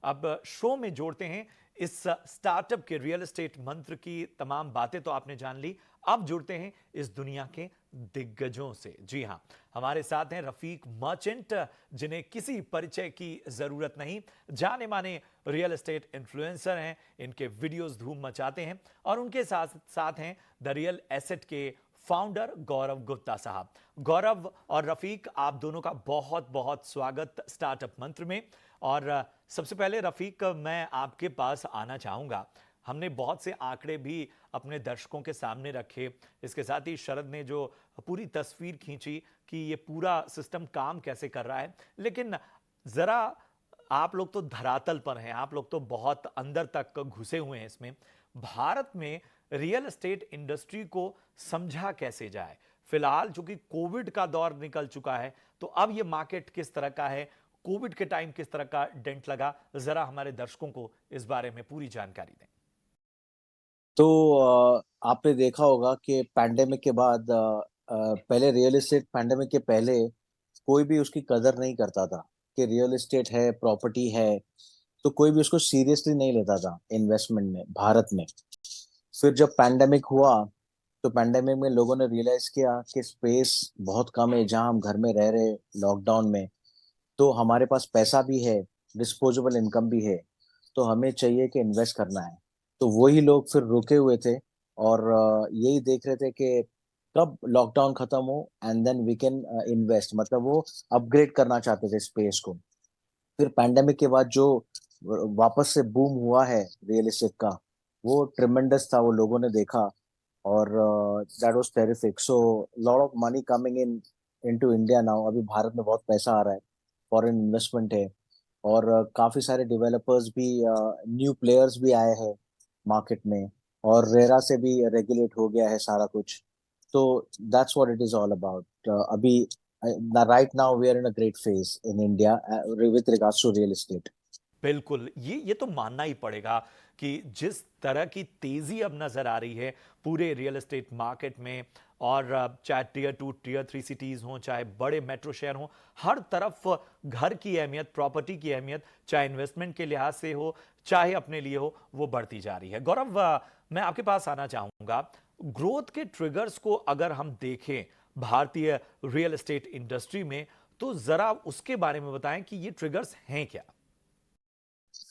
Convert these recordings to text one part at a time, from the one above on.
अब शो में जोड़ते हैं इस स्टार्टअप के रियल एस्टेट मंत्र की तमाम बातें तो आपने जान ली। अब जुड़ते हैं इस दुनिया के दिग्गजों से। जी हां, हमारे साथ हैं रफीक मर्चेंट, जिन्हें किसी परिचय की जरूरत नहीं। जाने माने रियल एस्टेट इन्फ्लुएंसर हैं, इनके वीडियोस धूम मचाते हैं। और उनके साथ साथ हैं द रियल एसेट के फाउंडर गौरव गुप्ता साहब। गौरव और रफीक, आप दोनों का बहुत बहुत स्वागत स्टार्टअप मंत्र में। और सबसे पहले रफीक, मैं आपके पास आना चाहूंगा। हमने बहुत से आंकड़े भी अपने दर्शकों के सामने रखे। इसके साथ ही शरद ने जो पूरी तस्वीर खींची कि ये पूरा सिस्टम काम कैसे कर रहा है, लेकिन जरा आप लोग तो धरातल पर हैं, आप लोग तो बहुत अंदर तक घुसे हुए हैं इसमें। भारत में रियल एस्टेट इंडस्ट्री को समझा कैसे जाए? फिलहाल चूंकि कोविड का दौर निकल चुका है, तो अब ये मार्केट किस तरह का है, कोविड के टाइम किस तरह का डेंट लगा, जरा हमारे दर्शकों को इस बारे में पूरी जानकारी दें। तो आपने देखा होगा कि पैंडेमिक के बाद पहले रियल एस्टेट पैंडेमिक के पहले कोई भी उसकी कदर नहीं करता था कि रियल एस्टेट है, प्रॉपर्टी है, तो कोई भी उसको सीरियसली नहीं लेता था इन्वेस्टमेंट में भारत में। फिर जब पैंडेमिक हुआ तो पैंडेमिक में लोगों ने रियलाइज किया कि स्पेस बहुत कम है जहां हम घर में रह रहे लॉकडाउन में, तो हमारे पास पैसा भी है, डिस्पोजेबल इनकम भी है, तो हमें चाहिए कि इन्वेस्ट करना है। तो वही लोग फिर रुके हुए थे और यही देख रहे थे कि कब लॉकडाउन खत्म हो and then we can invest, मतलब वो अपग्रेड करना चाहते थे स्पेस को। फिर पैंडेमिक के बाद जो वापस से बूम हुआ है रियल एस्टेट का, वो ट्रिमेंडस था, वो लोगों ने देखा और that was terrific. So lot of money coming in into India now. अभी भारत में बहुत पैसा आ रहा है, फॉरेन इन्वेस्टमेंट है और काफी सारे डेवलपर्स भी, न्यू प्लेयर्स भी आए हैं मार्केट में, और रेरा से भी रेगुलेट हो गया है सारा कुछ। तो that's what it is all about. अभी right now we are in a great phase in India with regards to real estate. बिल्कुल, ये तो मानना ही पड़ेगा कि जिस तरह की तेजी अब नजर आ रही है पूरे रियल एस्टेट मार्केट में, और चाहे टियर 2 टियर 3 सिटीज हों, चाहे बड़े मेट्रो शहर हों, हर तरफ घर की अहमियत, प्रॉपर्टी की अहमियत, चाहे इन्वेस्टमेंट के लिहाज से हो, चाहे अपने लिए हो, वो बढ़ती जा रही है। गौरव, मैं आपके पास आना चाहूंगा। ग्रोथ के ट्रिगर्स को अगर हम देखें भारतीय रियल एस्टेट इंडस्ट्री में, तो जरा उसके बारे में बताएं कि ये ट्रिगर्स हैं क्या।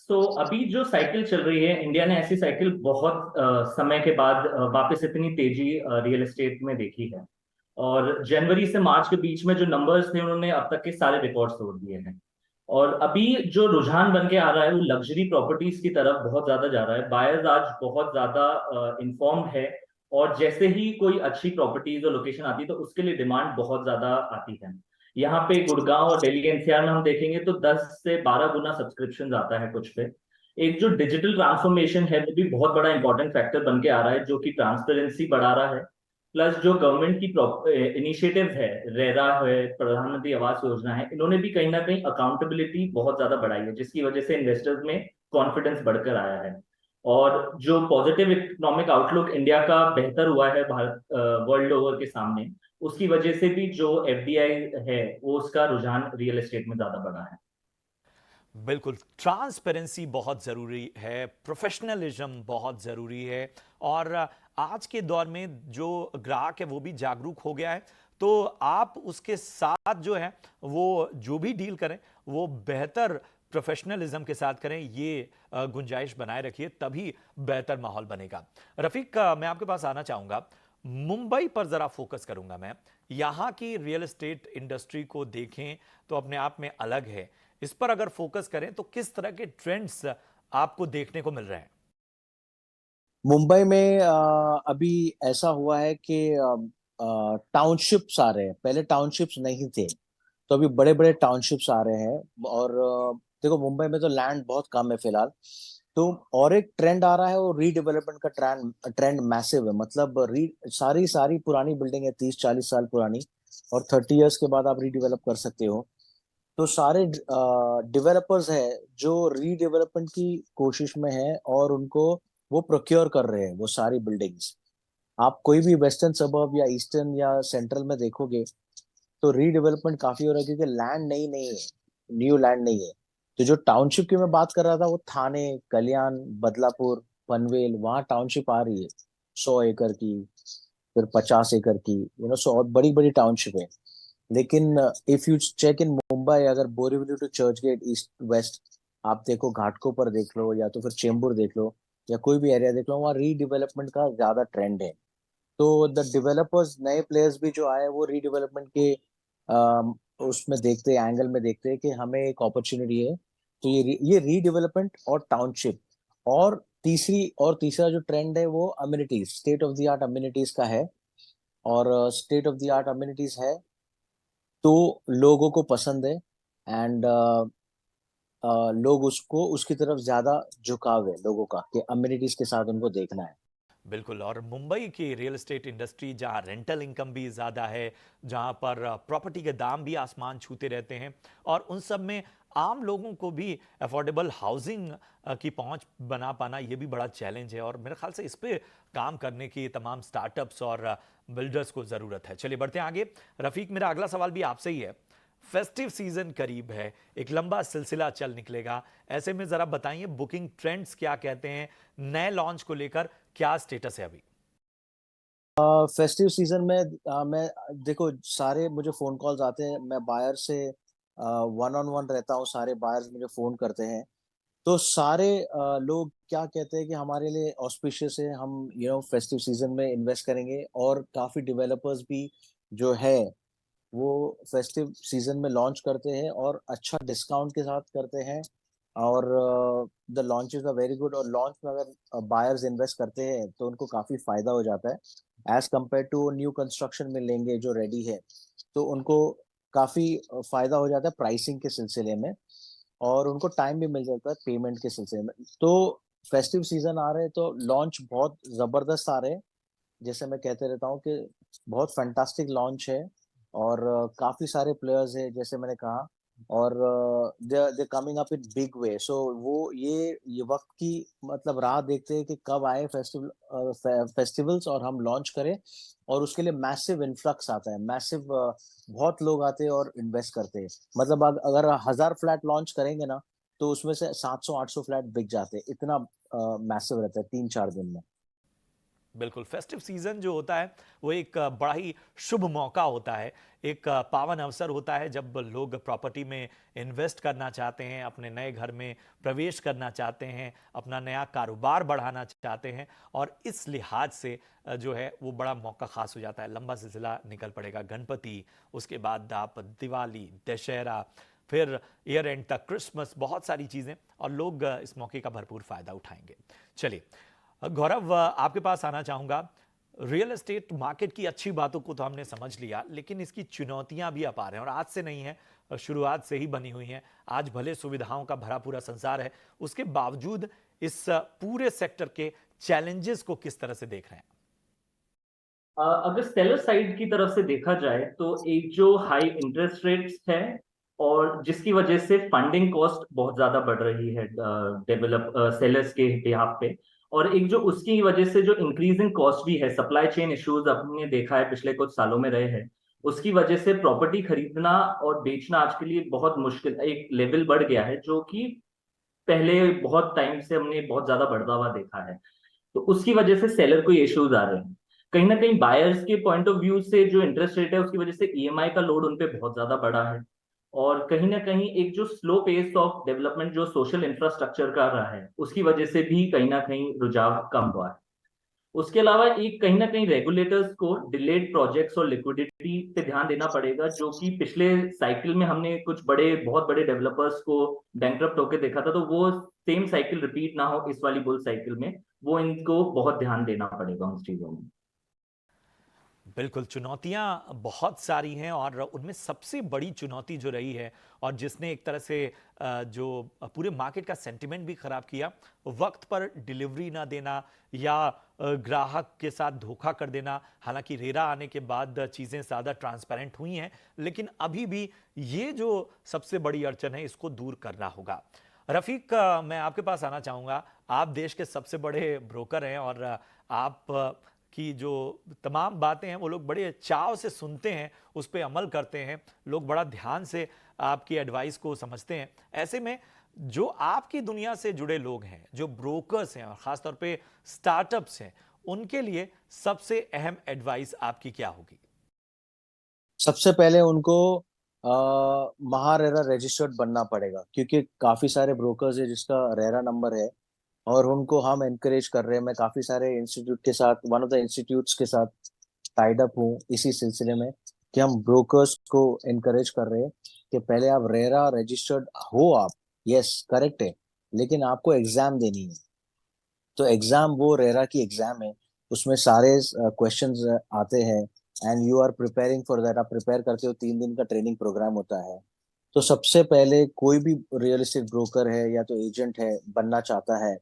तो अभी जो साइकिल चल रही है, इंडिया ने ऐसी साइकिल बहुत समय के बाद वापस इतनी तेजी रियल एस्टेट में देखी है। और जनवरी से मार्च के बीच में जो नंबर्स थे, उन्होंने अब तक के सारे रिकॉर्ड्स तोड़ दिए हैं। और अभी जो रुझान बन के आ रहा है वो लग्जरी प्रॉपर्टीज की तरफ बहुत ज्यादा जा रहा है। बायर्स आज बहुत ज्यादा इन्फॉर्म्ड है, और जैसे ही कोई अच्छी प्रॉपर्टीज और लोकेशन आती है तो उसके लिए डिमांड बहुत ज्यादा आती है। यहाँ पे गुड़गांव और दिल्ली एनसीआर में हम देखेंगे तो 10 से 12 गुना सब्सक्रिप्शन आता है कुछ पे। एक जो डिजिटल ट्रांसफॉर्मेशन है वो भी बहुत बड़ा इंपॉर्टेंट फैक्टर बन के आ रहा है, जो कि ट्रांसपेरेंसी बढ़ा रहा है। प्लस जो गवर्नमेंट की इनिशिएटिव है, रेरा है, प्रधानमंत्री आवास योजना है, इन्होंने भी कहीं ना कहीं अकाउंटेबिलिटी बहुत ज्यादा बढ़ाई है, जिसकी वजह से इन्वेस्टर्स में कॉन्फिडेंस बढ़कर आया है। और जो पॉजिटिव इकोनॉमिक आउटलुक इंडिया का बेहतर हुआ है भारत वर्ल्ड ओवर के सामने, उसकी वजह से भी जो एफडीआई है वो उसका रुझान रियल एस्टेट में ज्यादा बढ़ा है। बिल्कुल, ट्रांसपेरेंसी बहुत ज़रूरी है, प्रोफेशनलिज्म बहुत ज़रूरी है। और आज के दौर में जो ग्राहक है वो भी जागरूक हो गया है। तो आप उसके साथ जो है वो जो भी डील करें वो बेहतर प्रोफेशनलिज्म के साथ करें, ये गुंजाइश बनाए रखिए, तभी बेहतर माहौल बनेगा। रफीक, मैं आपके पास आना चाहूँगा। मुंबई पर ज़रा फोकस करूँगा मैं। यहाँ की रियल एस्टेट इंडस्ट्री को देखें तो अपने आप में अलग है। इस पर अगर फोकस करें तो किस तरह के ट्रेंड्स आपको देखने को मिल रहे हैं? मुंबई में अभी ऐसा हुआ है कि टाउनशिप्स आ रहे हैं, पहले टाउनशिप्स नहीं थे, तो अभी बड़े बड़े टाउनशिप्स आ रहे हैं। और देखो मुंबई में तो लैंड बहुत कम है फिलहाल। तो और एक ट्रेंड आ रहा है, वो रीडेवलपमेंट का ट्रेंड ट्रेंड मैसिव है। मतलब री सारी सारी पुरानी बिल्डिंग है, 30-40 साल पुरानी, और 30 इयर्स के बाद आप रीडेवलप कर सकते हो। तो सारे डेवलपर्स है जो रीडेवलपमेंट की कोशिश में है, और उनको वो प्रोक्योर कर रहे हैं वो सारी बिल्डिंग्स। आप कोई भी वेस्टर्न सबर्ब या ईस्टर्न या सेंट्रल में देखोगे तो रीडेवलपमेंट काफी हो रहा है, क्योंकि लैंड नहीं नहीं है, न्यू लैंड नहीं है। तो जो टाउनशिप की मैं बात कर रहा था वो थाने, कल्याण, बदलापुर, पनवेल, वहाँ टाउनशिप आ रही है 100 एकड़ की, फिर 50 एकड़ की, सो और बड़ी बड़ी टाउनशिप है। लेकिन if you check in Mumbai, अगर Borivali to Churchgate east west आप देखो, घाटकोपर पर देख लो या तो फिर चेंबूर देख लो या कोई भी एरिया देख लो, वहाँ रीडेवलपमेंट का ज्यादा ट्रेंड है। तो द डेवलपर्स, नए प्लेयर्स भी जो आए वो रीडेवलपमेंट के उसमें देखते हैं, एंगल में देखते हैं कि हमें एक अपॉर्चुनिटी है। तो ये रीडेवलपमेंट और टाउनशिप, और तीसरा जो ट्रेंड है वो amenities, state of the art amenities का है। और state of the art amenities है तो लोगों को पसंद है, एंड लोग उसको, उसकी तरफ ज्यादा झुकाव है लोगों का कि अम्यूनिटीज के साथ उनको देखना है। बिल्कुल। और मुंबई की रियल एस्टेट इंडस्ट्री, जहां रेंटल इनकम भी ज़्यादा है, जहां पर प्रॉपर्टी के दाम भी आसमान छूते रहते हैं, और उन सब में आम लोगों को भी अफोर्डेबल हाउसिंग की पहुंच बना पाना, ये भी बड़ा चैलेंज है। और मेरे ख्याल से इस पे काम करने की तमाम स्टार्टअप्स और बिल्डर्स को ज़रूरत है। चलिए बढ़ते हैं आगे। रफीक, मेरा अगला सवाल भी आपसे ही है। फेस्टिव सीजन करीब है, एक लंबा सिलसिला चल निकलेगा, ऐसे में जरा बताइए बुकिंग ट्रेंड्स क्या कहते हैं, नए लॉन्च को लेकर क्या स्टेटस है अभी? फेस्टिव सीजन में मैं देखो, सारे मुझे फोन कॉल्स आते हैं, मैं बायर से वन ऑन वन रहता हूँ, सारे बायर्स मुझे फोन करते हैं। तो सारे लोग क्या कहते हैं कि हमारे लिए ऑस्पिशियस है, हम फेस्टिव सीजन में इन्वेस्ट करेंगे। और काफी डेवलपर्स भी जो है वो फेस्टिव सीजन में लॉन्च करते हैं और अच्छा डिस्काउंट के साथ करते हैं। और the launches are very good. और लॉन्च में अगर बायर्स इन्वेस्ट करते हैं तो उनको काफी फायदा हो जाता है as compare to new construction में लेंगे जो रेडी है, तो उनको काफी फायदा हो जाता है प्राइसिंग के सिलसिले में, और उनको टाइम भी मिल जाता है पेमेंट के सिलसिले में। तो फेस्टिव सीजन आ रहे हैं तो लॉन्च बहुत जबरदस्त आ रहे हैं। जैसे मैं कहते रहता हूँ कि बहुत फैंटास्टिक लॉन्च है, और काफी सारे प्लेयर्स हैं जैसे मैंने कहा, और they coming up in big way. So वो ये वक्त की मतलब राह देखते हैं कि कब आए फेस्टिवल्स और हम लॉन्च करें, और उसके लिए मैसिव इन्फ्लक्स आता है, मैसिव बहुत लोग आते हैं और इन्वेस्ट करते हैं। मतलब अगर 1000 फ्लैट लॉन्च करेंगे ना, तो उसमें से 700-800 फ्लैट बिक जाते हैं, इतना मैसिव रहता है 3-4 दिन में। बिल्कुल। फेस्टिव सीजन जो होता है वो एक बड़ा ही शुभ मौका होता है, एक पावन अवसर होता है जब लोग प्रॉपर्टी में इन्वेस्ट करना चाहते हैं, अपने नए घर में प्रवेश करना चाहते हैं, अपना नया कारोबार बढ़ाना चाहते हैं। और इस लिहाज से जो है वो बड़ा मौका खास हो जाता है। लंबा सिलसिला निकल पड़ेगा, गणपति, उसके बाद आप दिवाली, दशहरा, फिर ईयर एंड तक क्रिसमस, बहुत सारी चीज़ें, और लोग इस मौके का भरपूर फायदा उठाएंगे। चलिए गौरव, आपके पास आना चाहूंगा। रियल एस्टेट मार्केट की अच्छी बातों को तो हमने समझ लिया, लेकिन इसकी चुनौतियां भी अपार हैं, और आज से नहीं है, शुरुआत से ही बनी हुई हैं। आज भले सुविधाओं का भरा पूरा संसार है, उसके बावजूद इस पूरे सेक्टर के चैलेंजेस को किस तरह से देख रहे हैं? अगर सेलर साइड की तरफ से देखा जाए तो एक जो हाई इंटरेस्ट रेट्स है और जिसकी वजह से फंडिंग कॉस्ट बहुत ज्यादा बढ़ रही है डेवलप सेलर्स के बिहाफ पे, और एक जो उसकी वजह से जो इंक्रीजिंग कॉस्ट भी है, सप्लाई चेन इश्यूज हमने देखा है पिछले कुछ सालों में रहे हैं, उसकी वजह से प्रॉपर्टी खरीदना और बेचना आज के लिए बहुत मुश्किल, एक लेवल बढ़ गया है जो कि पहले बहुत टाइम से हमने बहुत ज्यादा बढ़ता हुआ देखा है। तो उसकी वजह से सेलर को इश्यूज आ रहे हैं। कहीं ना कहीं बायर्स के पॉइंट ऑफ व्यू से जो इंटरेस्ट रेट है उसकी वजह से ईएमआई का लोड उन पे बहुत ज्यादा बढ़ा है, और कहीं ना कहीं एक जो स्लो पेस ऑफ डेवलपमेंट जो सोशल इंफ्रास्ट्रक्चर का रहा है उसकी वजह से भी कहीं ना कहीं रुझाव कम हुआ है। उसके अलावा एक कहीं ना कहीं रेगुलेटर्स को डिलेड प्रोजेक्ट्स और लिक्विडिटी पे ध्यान देना पड़ेगा, जो कि पिछले साइकिल में हमने कुछ बड़े बहुत बड़े डेवलपर्स को बैंकरप्ट होकर देखा था, तो वो सेम साइकिल रिपीट ना हो इस वाली बुल साइकिल में, वो इनको बहुत ध्यान देना पड़ेगा उन चीजों में। बिल्कुल, चुनौतियाँ बहुत सारी हैं, और उनमें सबसे बड़ी चुनौती जो रही है, और जिसने एक तरह से जो पूरे मार्केट का सेंटिमेंट भी खराब किया, वक्त पर डिलीवरी ना देना, या ग्राहक के साथ धोखा कर देना। हालांकि रेरा आने के बाद चीज़ें ज़्यादा ट्रांसपेरेंट हुई हैं, लेकिन अभी भी ये जो सबसे बड़ी अड़चन है, इसको दूर करना होगा। रफीक, मैं आपके पास आना चाहूँगा। आप देश के सबसे बड़े ब्रोकर हैं, और आप की जो तमाम बातें हैं वो लोग बड़े चाव से सुनते हैं, उस पर अमल करते हैं, लोग बड़ा ध्यान से आपकी एडवाइस को समझते हैं। ऐसे में जो आपकी दुनिया से जुड़े लोग हैं, जो ब्रोकर्स हैं और खासतौर पे स्टार्टअप्स हैं, उनके लिए सबसे अहम एडवाइस आपकी क्या होगी? सबसे पहले उनको महारेरा रजिस्टर्ड बनना पड़ेगा, क्योंकि काफी सारे ब्रोकर्स है जिसका रेरा नंबर है, और उनको हम एनकरेज कर रहे हैं। मैं काफी सारे इंस्टीट्यूट के साथ, वन ऑफ द इंस्टीट्यूट्स के साथ टाइड अप हूँ इसी सिलसिले में, कि हम ब्रोकर्स को एनकरेज कर रहे हैं कि पहले आप रेरा रजिस्टर्ड हो आप, यस करेक्ट है, लेकिन आपको एग्जाम देनी है। तो एग्जाम वो रेरा की एग्जाम है, उसमें सारे क्वेश्चंस आते हैं, and you are preparing for that. आप प्रिपेयर करते हो, 3 दिन का ट्रेनिंग प्रोग्राम होता है। तो सबसे पहले कोई भी रियल एस्टेट ब्रोकर है या तो एजेंट है बनना चाहता है,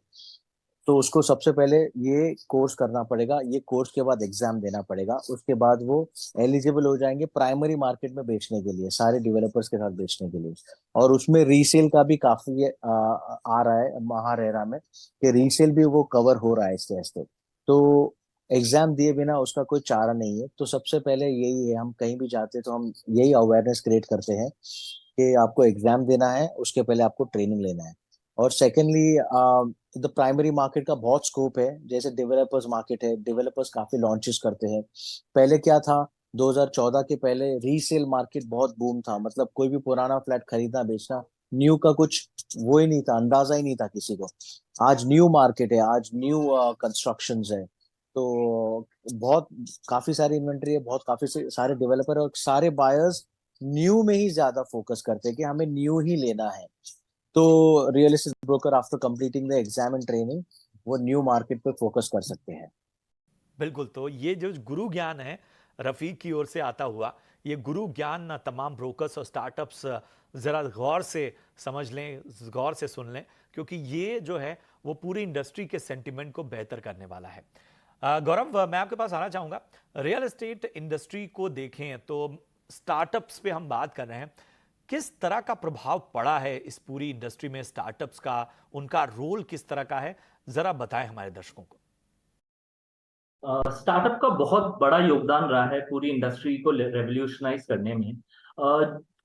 तो उसको सबसे पहले ये कोर्स करना पड़ेगा। ये कोर्स के बाद एग्जाम देना पड़ेगा, उसके बाद वो एलिजिबल हो जाएंगे प्राइमरी मार्केट में बेचने के लिए, सारे डेवलपर्स के साथ बेचने के लिए। और उसमें रीसेल का भी काफी आ रहा है महारेरा में, कि रीसेल भी वो कवर हो रहा है आहिस्ते आहिस्ते। तो एग्जाम दिए बिना उसका कोई चारा नहीं है। तो सबसे पहले यही है, हम कहीं भी जाते हैं तो हम यही अवेयरनेस क्रिएट करते हैं कि आपको एग्जाम देना है, उसके पहले आपको ट्रेनिंग लेना है। और सेकेंडली, द प्राइमरी मार्केट का बहुत स्कोप है। जैसे डेवलपर्स मार्केट है, डेवलपर्स काफी लॉन्चेस करते हैं। पहले क्या था, 2014 के पहले रीसेल मार्केट बहुत बूम था, मतलब कोई भी पुराना फ्लैट खरीदना बेचना, न्यू का कुछ वो ही नहीं था, अंदाजा ही नहीं था किसी को। आज न्यू मार्केट है, आज न्यू कंस्ट्रक्शंस है। तो बहुत काफी सारी इन्वेंट्री है, बहुत सारे डेवलपर और सारे बायर्स न्यू में ही ज्यादा फोकस करते हैं कि हमें न्यू ही लेना है। तो real estate broker after completing the exam and training, वो न्यू मार्केट पे फोकस कर सकते हैं। बिल्कुल, तो ये जो गुरु ज्ञान है रफीक की ओर से आता हुआ, ये गुरु ज्ञान ना तमाम ब्रोकर्स और स्टार्टअप्स ज़रा गौर से समझ लें, गौर से सुन लें, क्योंकि ये जो है वो पूरी इंडस्ट्री के सेंटिमेंट को बेहतर करने वाला है। गौरव, मैं आपके पास आना चाहूँगा। रियल एस्टेट इंडस्ट्री को देखें तो स्टार्टअप्स पे हम बात कर रहे हैं, किस तरह का प्रभाव पड़ा है इस पूरी इंडस्ट्री में स्टार्टअप्स का, उनका रोल किस तरह का है, ज़रा बताएं हमारे दर्शकों को। स्टार्टअप का बहुत बड़ा योगदान रहा है पूरी इंडस्ट्री को रेवोल्यूशनाइज करने में।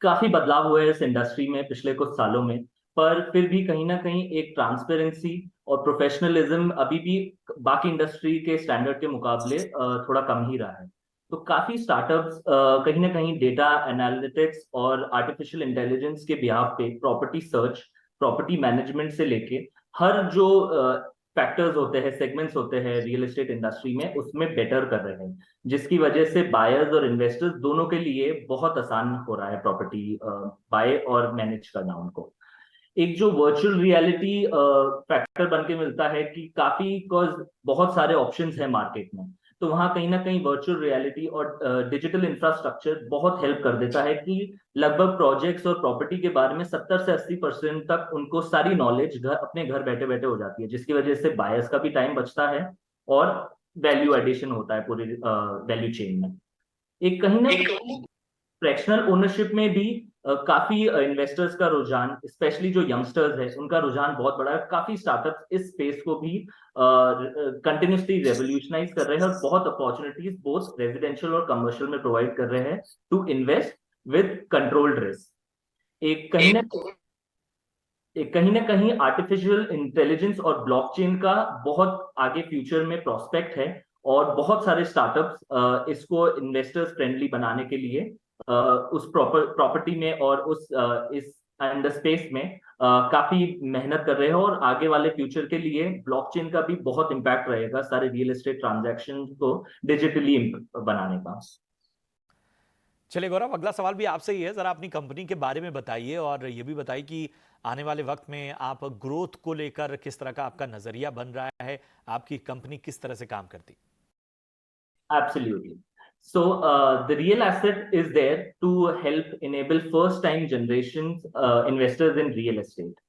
काफी बदलाव हुए हैं इस इंडस्ट्री में पिछले कुछ सालों में, पर फिर भी कहीं ना कहीं एक ट्रांसपेरेंसी और प्रोफेशनलिज्म अभी भी बाकी इंडस्ट्री के स्टैंडर्ड के मुकाबले थोड़ा कम ही रहा है। तो काफी स्टार्टअप्स कहीं ना कहीं डेटा एनालिटिक्स और आर्टिफिशियल इंटेलिजेंस के बिहाफ पे प्रॉपर्टी सर्च, प्रॉपर्टी मैनेजमेंट से लेके हर जो फैक्टर्स होते हैं, सेगमेंट्स होते हैं रियल एस्टेट इंडस्ट्री में, उसमें बेटर कर रहे हैं, जिसकी वजह से बायर्स और इन्वेस्टर्स दोनों के लिए बहुत आसान हो रहा है प्रॉपर्टी बाय और मैनेज करना उनको। एक जो वर्चुअल रियलिटी फैक्टर बन के मिलता है कि काफी कॉज बहुत सारे ऑप्शंस हैं मार्केट में, तो वहां कहीं ना कहीं वर्चुअल रियलिटी और डिजिटल इंफ्रास्ट्रक्चर बहुत हेल्प कर देता है कि लगभग प्रोजेक्ट्स और प्रॉपर्टी के बारे में 70 से 80% तक उनको सारी नॉलेज अपने घर बैठे बैठे हो जाती है, जिसकी वजह से बायर्स का भी टाइम बचता है और वैल्यू एडिशन होता है पूरी वैल्यू चेन में। एक कहीं ना फ्रैक्शनल ओनरशिप में भी काफी इन्वेस्टर्स का रुझान, स्पेशली जो यंगस्टर्स है उनका रुझान बहुत बड़ा है। काफी स्टार्टअप्स इस स्पेस को भी कंटिन्यूसली रेवोल्यूशनाइज कर रहे हैं और बहुत अपॉर्चुनिटीज बोथ रेजिडेंशियल और कमर्शियल में प्रोवाइड कर रहे हैं to invest with controlled risk. एक कहीं ना कहीं आर्टिफिशियल इंटेलिजेंस और ब्लॉकचेन का बहुत आगे फ्यूचर में प्रोस्पेक्ट है, और बहुत सारे स्टार्टअप्स इसको इन्वेस्टर्स फ्रेंडली बनाने के लिए उस प्रॉपर्टी में और इस एंड स्पेस में काफी मेहनत कर रहे हैं, और आगे वाले फ्यूचर के लिए ब्लॉकचेन का भी बहुत इम्पैक्ट रहेगा सारे रियल एस्टेट ट्रांजैक्शन को डिजिटली बनाने का। चलिए गौरव, अगला सवाल भी आपसे ही है। जरा अपनी कंपनी के बारे में बताइए और ये भी बताइए कि आने वाले वक्त में आप ग्रोथ को लेकर किस तरह का आपका नजरिया बन रहा है, आपकी कंपनी किस तरह से काम करती। Absolutely. So the real asset is there to help enable first-time generations investors in real estate.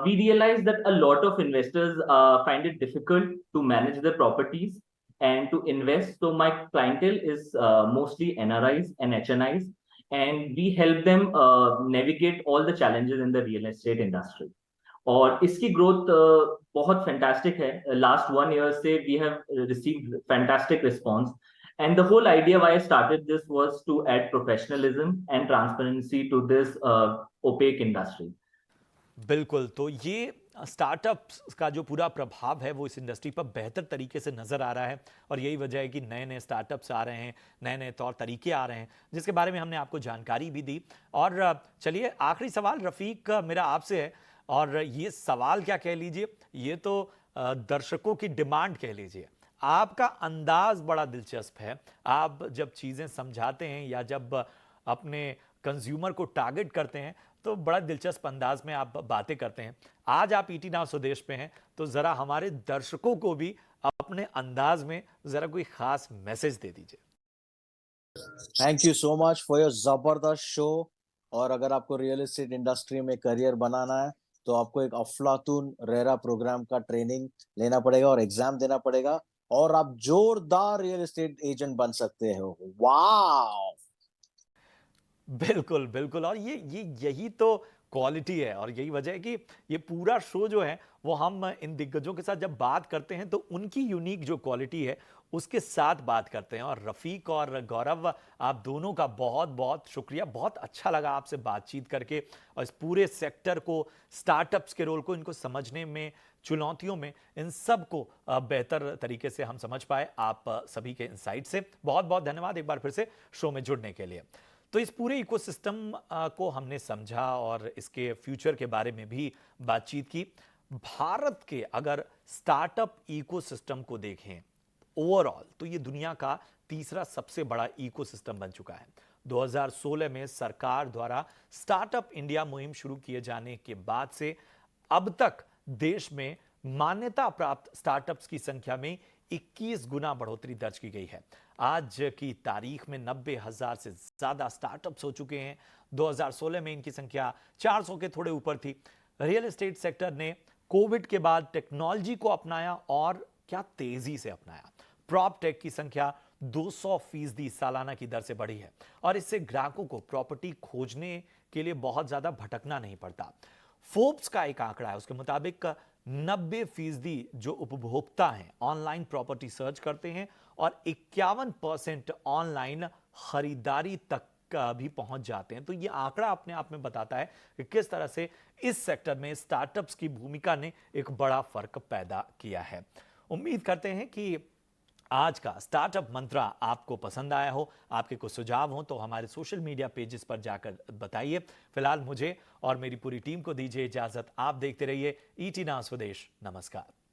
We realize that a lot of investors find it difficult to manage their properties and to invest. So my clientele is mostly NRIs and HNIs, and we help them navigate all the challenges in the real estate industry. और इसकी growth बहुत fantastic है। Last 1 year से we have received fantastic response, and the whole idea why I started this was to add professionalism and transparency to this opaque industry. बिल्कुल, तो ये startups का जो पूरा प्रभाव है वो इस इंडस्ट्री पर बेहतर तरीके से नज़र आ रहा है और यही वजह है कि नए-नए स्टार्टअप्स आ रहे हैं, नए-नए तौर तरीके आ रहे हैं, जिसके बारे में हमने आपको जानकारी भी दी। और चलिए आखिरी सवाल रफ़ीक मेरा आपसे है और ये सवाल क्या कह लीजिए, ये तो दर्शकों की डिमांड कह लीजिए। आपका अंदाज़ बड़ा दिलचस्प है, आप जब चीज़ें समझाते हैं या जब अपने कंज्यूमर को टारगेट करते हैं तो बड़ा दिलचस्प अंदाज में आप बातें करते हैं। आज आप ईटी नाउ स्वदेश पे हैं तो जरा हमारे दर्शकों को भी अपने अंदाज में जरा कोई खास मैसेज दे दीजिए। Thank you so much for your जबरदस्त शो। और अगर आपको रियल एस्टेट इंडस्ट्री में करियर बनाना है तो आपको एक अफलातून रेरा प्रोग्राम का ट्रेनिंग लेना पड़ेगा और एग्जाम देना पड़ेगा और आप जोरदार रियल एस्टेट एजेंट बन सकते हो। वाह। बिल्कुल, बिल्कुल और ये यही तो क्वालिटी है और यही वजह है कि ये पूरा शो जो है वो हम इन दिग्गजों के साथ जब बात करते हैं तो उनकी यूनिक जो क्वालिटी है उसके साथ बात करते हैं और रफ़ीक और गौरव आप दोनों का बहुत-बहुत शुक्रिया। बहुत अच्छा लगा आपसे बातचीत करके और इस पूरे सेक्टर को, स्टार्टअप्स के रोल को, इनको समझने में, चुनौतियों में, इन सब को बेहतर तरीके से हम समझ पाए आप सभी के इनसाइट से। बहुत-बहुत धन्यवाद एक बार फिर से शो में जुड़ने के लिए। तो इस पूरे इकोसिस्टम को हमने समझा और इसके फ्यूचर के बारे में भी बातचीत की। भारत के अगर स्टार्टअप इकोसिस्टम को देखें ओवरऑल तो ये दुनिया का तीसरा सबसे बड़ा इकोसिस्टम बन चुका है। 2016 में सरकार द्वारा स्टार्टअप इंडिया मुहिम शुरू किए जाने के बाद से अब तक देश में मान्यता प्राप्त स्टार्टअप्स की संख्या में 21 गुना बढ़ोतरी दर्ज की गई है। आज की तारीख में 90,000 से ज्यादा स्टार्टअप्स हो चुके हैं। 2016 में इनकी संख्या 400 के थोड़े ऊपर थी। रियल एस्टेट सेक्टर ने कोविड के बाद टेक्नोलॉजी को अपनाया और क्या तेजी से अपनाया। प्रॉप टेक की संख्या 200% सालाना की दर से बढ़ी है और इससे ग्राहकों को प्रॉपर्टी खोजने के लिए बहुत ज्यादा भटकना नहीं पड़ता। फोर्ब्स का एक आंकड़ा है, उसके मुताबिक 90% जो उपभोक्ता हैं ऑनलाइन प्रॉपर्टी सर्च करते हैं और 51% ऑनलाइन खरीदारी तक का भी पहुंच जाते हैं। तो ये आंकड़ा अपने आप में बताता है कि किस तरह से इस सेक्टर में स्टार्टअप्स की भूमिका ने एक बड़ा फर्क पैदा किया है। उम्मीद करते हैं कि आज का स्टार्टअप मंत्रा आपको पसंद आया हो। आपके कुछ सुझाव हो तो हमारे सोशल मीडिया पेजेस पर जाकर बताइए। फिलहाल मुझे और मेरी पूरी टीम को दीजिए इजाजत। आप देखते रहिए ईटी नाउ स्वदेश। नमस्कार।